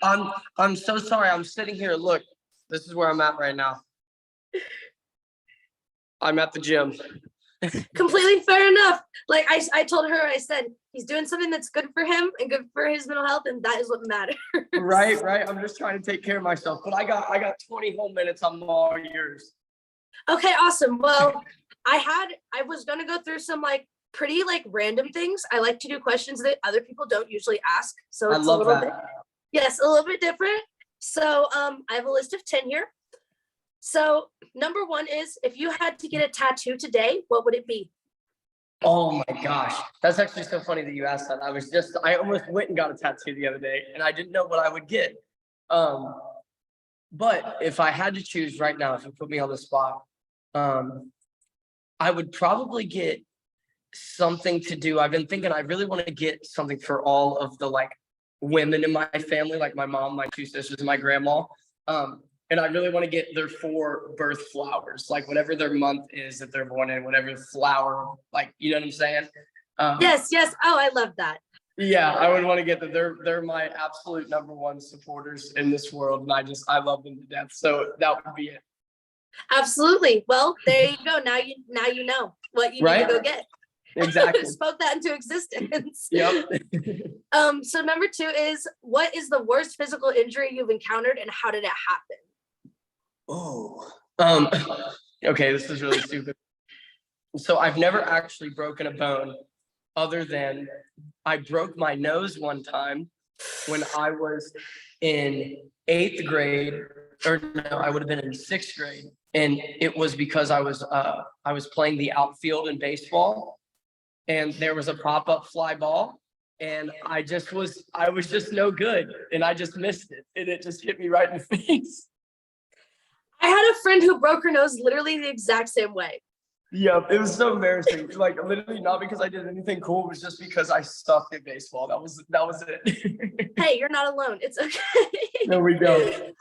I'm so sorry. I'm sitting here. Look, this is where I'm at right now. I'm at the gym. Completely fair enough. Like I told her, I said he's doing something that's good for him and good for his mental health, and that is what matters. Right. I'm just trying to take care of myself. But I got 20 whole minutes. I'm all yours. Okay, awesome. Well, I was gonna go through some like pretty like random things. I like to do questions that other people don't usually ask. So I it's love a little that. bit, yes, a little bit different. So I have a list of 10 here. So number one is, if you had to get a tattoo today, what would it be? Oh my gosh. That's actually so funny that you asked that. I almost went and got a tattoo the other day and I didn't know what I would get. But if I had to choose right now, if you put me on the spot, I would probably get something to do. I've been thinking I really want to get something for all of the like women in my family, like my mom, my two sisters, and my grandma. And I really want to get their 4 birth flowers, like whatever their month is that they're born in, whatever flower, like, you know what I'm saying? Yes. Oh, I love that. Yeah, I would want to get that. They're my absolute number one supporters in this world, and I love them to death. So that would be it. Absolutely. Well, there you go. Now you know what you need to go get. Exactly. Spoke that into existence. Yep. So number 2 is, what is the worst physical injury you've encountered and how did it happen? Oh, okay, this is really stupid. So I've never actually broken a bone other than I broke my nose one time when I was in 8th grade, or no, I would have been in 6th grade. And it was because I was playing the outfield in baseball and there was a pop-up fly ball and I was just no good and I just missed it and it just hit me right in the face. I had a friend who broke her nose literally the exact same way. Yeah, it was so embarrassing. Like literally not because I did anything cool, it was just because I sucked at baseball. That was it. Hey, you're not alone. It's okay. There we go.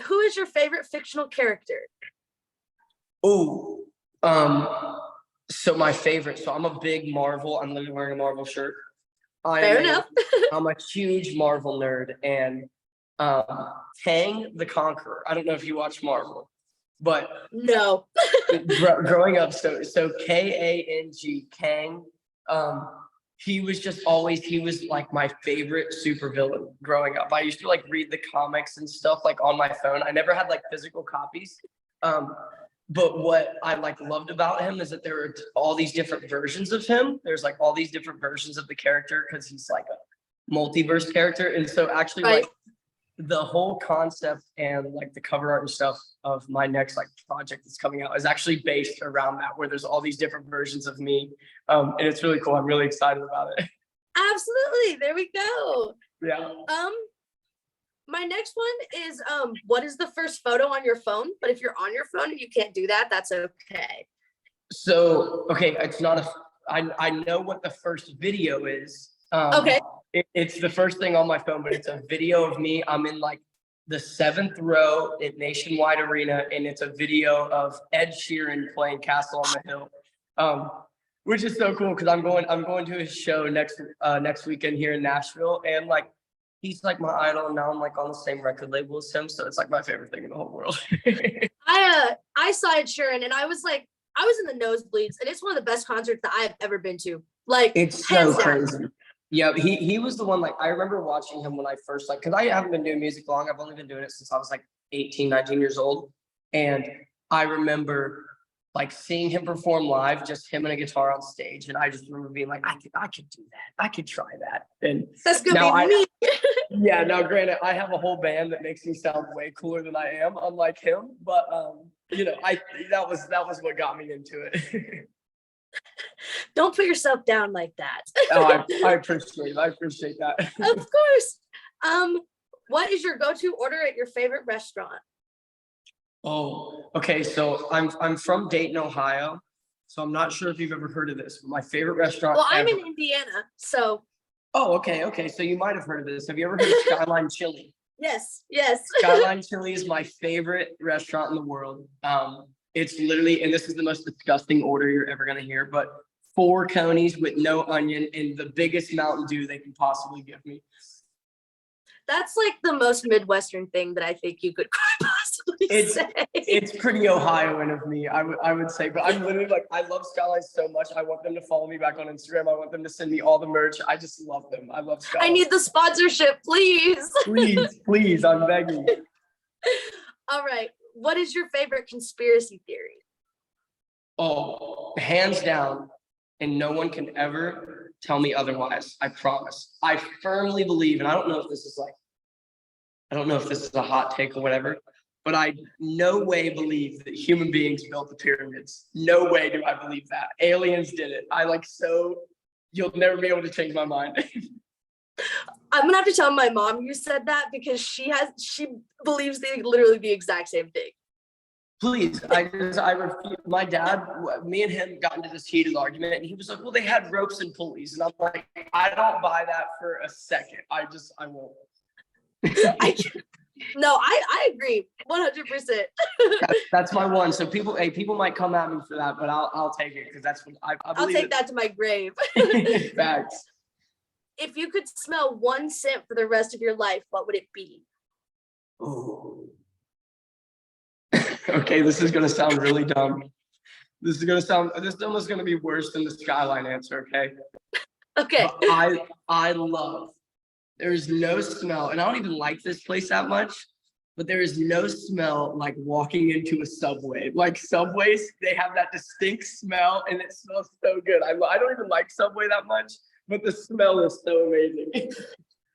Who is your favorite fictional character? Oh, so my favorite. So I'm a big Marvel. I'm literally wearing a Marvel shirt. Fair enough. I'm a huge Marvel nerd, and Kang the Conqueror. I don't know if you watch Marvel, but no. Growing up, so Kang, Kang. He was like my favorite supervillain growing up. I used to like read the comics and stuff like on my phone. I never had like physical copies. But what I like loved about him is that there were all these different versions of him. There's like all these different versions of the character because he's like a multiverse character. And so actually like the whole concept and like the cover art and stuff of my next like project that's coming out is actually based around that, where there's all these different versions of me. And it's really cool. I'm really excited about it. Absolutely. There we go. Yeah. My next one is what is the first photo on your phone? But if you're on your phone and you can't do that, that's okay. So okay, it's not I know what the first video is. Okay. It's the first thing on my phone, but it's a video of me. I'm in like the 7th row at Nationwide Arena, and it's a video of Ed Sheeran playing Castle on the Hill, which is so cool because I'm going to his show next weekend here in Nashville, and like he's like my idol, and now I'm like on the same record label as him, so it's like my favorite thing in the whole world. I saw Ed Sheeran, and I was in the nosebleeds, and it's one of the best concerts that I have ever been to. Like, it's so crazy. Yeah, he was the one, like, I remember watching him when I first, like, because I haven't been doing music long. I've only been doing it since I was, like, 18, 19 years old. And I remember, like, seeing him perform live, just him and a guitar on stage. And I just remember being like, I could do that. I could try that. And that's gonna be me. Yeah, now, granted, I have a whole band that makes me sound way cooler than I am, unlike him. But, you know, that was what got me into it. Don't put yourself down like that. Oh, I appreciate that. Of course. What is your go-to order at your favorite restaurant? Oh, okay. So I'm from Dayton, Ohio. So I'm not sure if you've ever heard of this, but my favorite restaurant. Well, I'm in Indiana, so. Oh, okay. So you might have heard of this. Have you ever heard of Skyline Chili? Yes. Skyline Chili is my favorite restaurant in the world. It's literally, and this is the most disgusting order you're ever gonna hear, but 4 conies with no onion and the biggest Mountain Dew they can possibly give me. That's like the most Midwestern thing that I think you could possibly say. It's pretty Ohioan of me, I would say, but I'm literally like, I love Skylines so much. I want them to follow me back on Instagram. I want them to send me all the merch. I just love them. I love I Skylines. need the sponsorship, please. Please, I'm begging. All right. What is your favorite conspiracy theory? Oh, hands down, and no one can ever tell me otherwise. I promise. I firmly believe, and I don't know if this is a hot take or whatever, but I no way believe that human beings built the pyramids. No way do I believe that. Aliens did it. You'll never be able to change my mind. I'm gonna have to tell my mom you said that because she believes literally the exact same thing. Please, I refuse. My dad, me and him got into this heated argument, and he was like, "Well, they had ropes and pulleys," and I'm like, "I don't buy that for a second. I won't." No, I agree 100%. That's my one. So people might come at me for that, but I'll take it because that's what I I'll believe. take that to my grave. Facts. If you could smell one scent for the rest of your life, what would it be? Ooh. Okay, this is gonna sound really dumb. This is almost gonna be worse than the Skyline answer, okay? Okay. But I love, there's no smell, and I don't even like this place that much, but there is no smell like walking into a Subway. Like Subways, they have that distinct smell, and it smells so good. I don't even like Subway that much, but the smell is so amazing.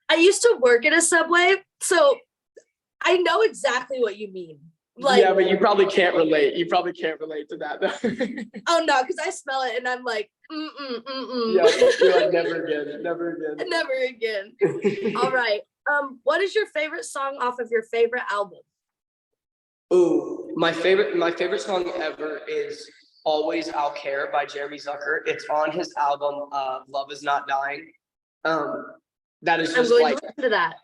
I used to work at a Subway, so I know exactly what you mean. Like, yeah, but you probably can't relate. You probably can't relate to that though. Oh no, because I smell it and I'm like, Yeah, you're like never again, never again. Never again. All right. What is your favorite song off of your favorite album? Ooh, my favorite song ever is Always I'll Care by Jeremy Zucker. It's on his album Love Is Not Dying. That is I'm just going like, to listen to that.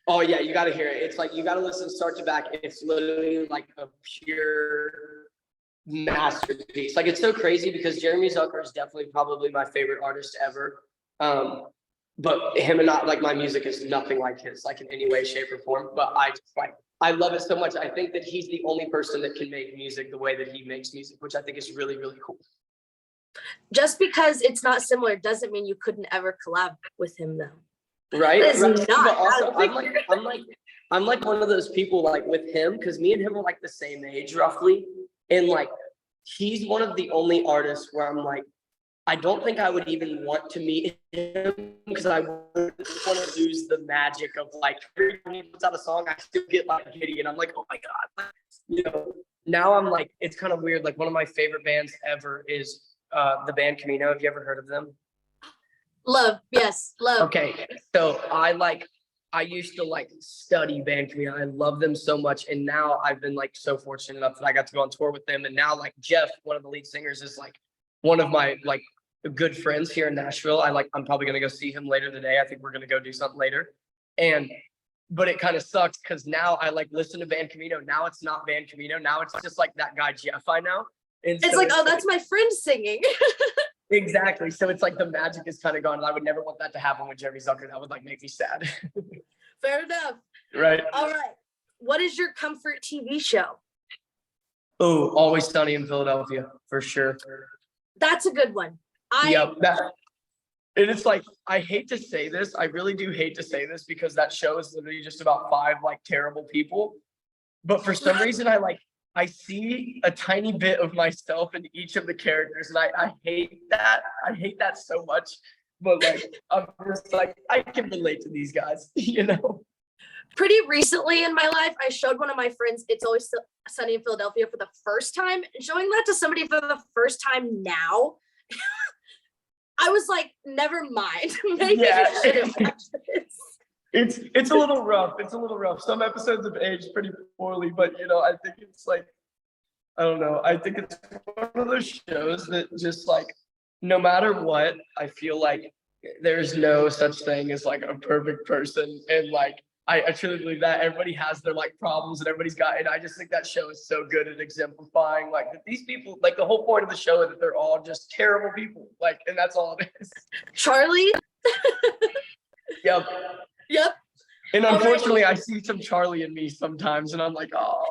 oh yeah, you gotta hear it. It's like you gotta listen start to back. It's literally like a pure masterpiece. Like it's so crazy because Jeremy Zucker is definitely probably my favorite artist ever. But him and not like my music is nothing like his, like in any way, shape, or form. But I love it so much. I think that he's the only person that can make music the way that he makes music, which I think is really, really cool. Just because it's not similar doesn't mean you couldn't ever collab with him though. Right? That is Right. not But also, how I'm like one of those people like with him, because me and him are like the same age roughly. And like he's one of the only artists where I'm like, I don't think I would even want to meet him because I would want to lose the magic of like every time he puts out a song, I still get like giddy and I'm like, oh my God. You know, now I'm like, it's kind of weird. Like one of my favorite bands ever is the band Camino. Have you ever heard of them? Love, yes, love. Okay, so I used to like study band Camino. I love them so much, and now I've been like so fortunate enough that I got to go on tour with them. And now like Jeff, one of the lead singers, is like one of my like good friends here in Nashville. I'm probably gonna go see him later today. I think we're gonna go do something later. But it kind of sucks because now I like listen to band Camino. Now it's not band Camino. Now it's just like that guy Jeff I know. And It's so like, oh, that's my friend singing. exactly. So it's like the magic is kind of gone. And I would never want that to happen with Jeremy Zucker. That would like make me sad. Fair enough. Right. All right. What is your comfort TV show? Oh, Always Sunny in Philadelphia for sure. That's a good one. And it's like, I hate to say this. I really do hate to say this because that show is literally just about 5 like terrible people. But for some reason, I see a tiny bit of myself in each of the characters. And I hate that. I hate that so much. But like, I'm just like, I can relate to these guys, you know? Pretty recently in my life, I showed one of my friends It's Always Sunny in Philadelphia for the first time. And showing that to somebody for the first time now, I was like, never mind. Maybe Yeah. you shouldn't watch this. It's a little rough. It's a little rough. Some episodes have aged pretty poorly, but you know, I think it's like, I don't know. I think it's one of those shows that just like, no matter what, I feel like there's no such thing as like a perfect person. And like, I truly believe that everybody has their like problems and and I just think that show is so good at exemplifying like that these people, like the whole point of the show is that they're all just terrible people. Like, and that's all it is. Charlie? Yep. Yep. And All right. unfortunately, I see some Charlie in me sometimes, and I'm like, oh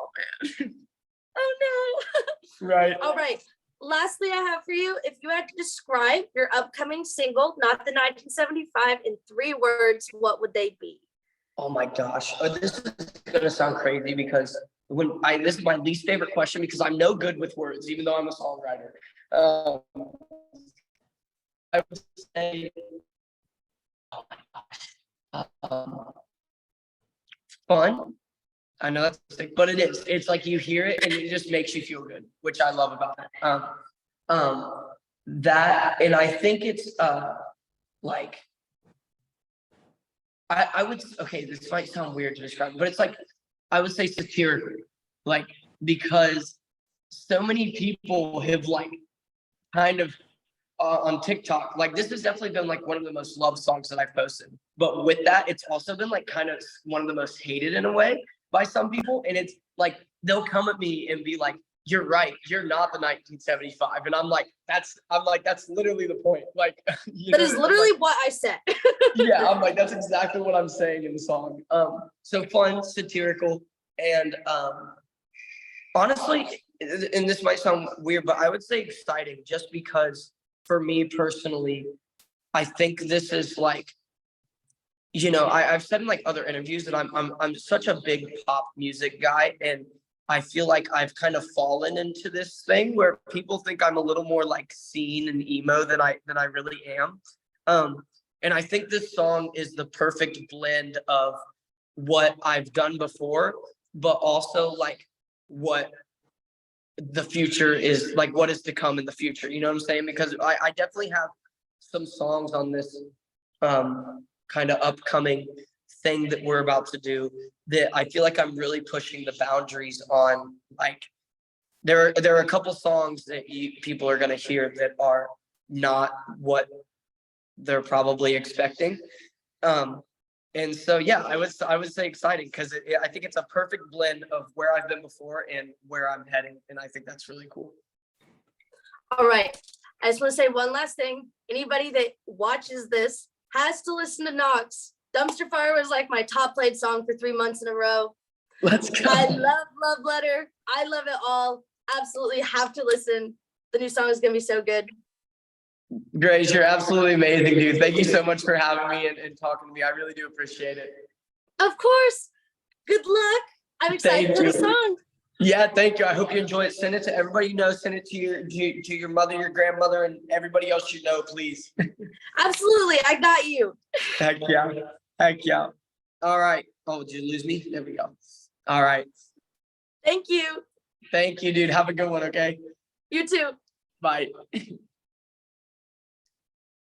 Oh no. man, right. All right. Lastly, I have for you, if you had to describe your upcoming single, not the 1975, in 3 words, what would they be? Oh my gosh, this is gonna sound crazy because this is my least favorite question because I'm no good with words, even though I'm a songwriter. Um, I would say, oh my gosh, fun. I know that's sick, but it is. It's like you hear it and it just makes you feel good, which I love about it. That, and I think it's like I would, okay, this might sound weird to describe, but it's like I would say satirically, like because so many people have like kind of on TikTok, like this has definitely been like one of the most loved songs that I've posted. But with that, it's also been like kind of one of the most hated in a way by some people. And it's like they'll come at me and be like, "You're right, you're not the 1975." And I'm like, that's literally the point. Like That is literally what I said. yeah, I'm like, that's exactly what I'm saying in the song. So fun, satirical, and honestly, and this might sound weird, but I would say exciting just because for me personally, I think this is like, I've said in like other interviews that I'm such a big pop music guy, and I feel like I've kind of fallen into this thing where people think I'm a little more like scene and emo than I really am. And I think this song is the perfect blend of what I've done before, but also like what the future is like, what is to come in the future. You know what I'm saying? Because I definitely have some songs on this kind of upcoming thing that we're about to do that I feel like I'm really pushing the boundaries on. Like there are a couple songs that people are going to hear that are not what they're probably expecting. And so, yeah, I would say exciting because I think it's a perfect blend of where I've been before and where I'm heading. And I think that's really cool. All right. I just want to say one last thing. Anybody that watches this has to listen to Knox. Dumpster Fire was like my top played song for 3 months in a row. Let's go. I love Love Letter. I love it all. Absolutely have to listen. The new song is going to be so good. Grace, you're absolutely amazing, dude. Thank you so much for having me and talking to me. I really do appreciate it. Of course. Good luck. I'm excited for the song. Yeah, thank you. I hope you enjoy it. Send it to everybody you know. Send it to your mother, your grandmother, and everybody else you know, please. Absolutely. I got you. Heck yeah. Heck yeah. All right. Oh, did you lose me? There we go. All right. Thank you. Thank you, dude. Have a good one, okay? You too. Bye.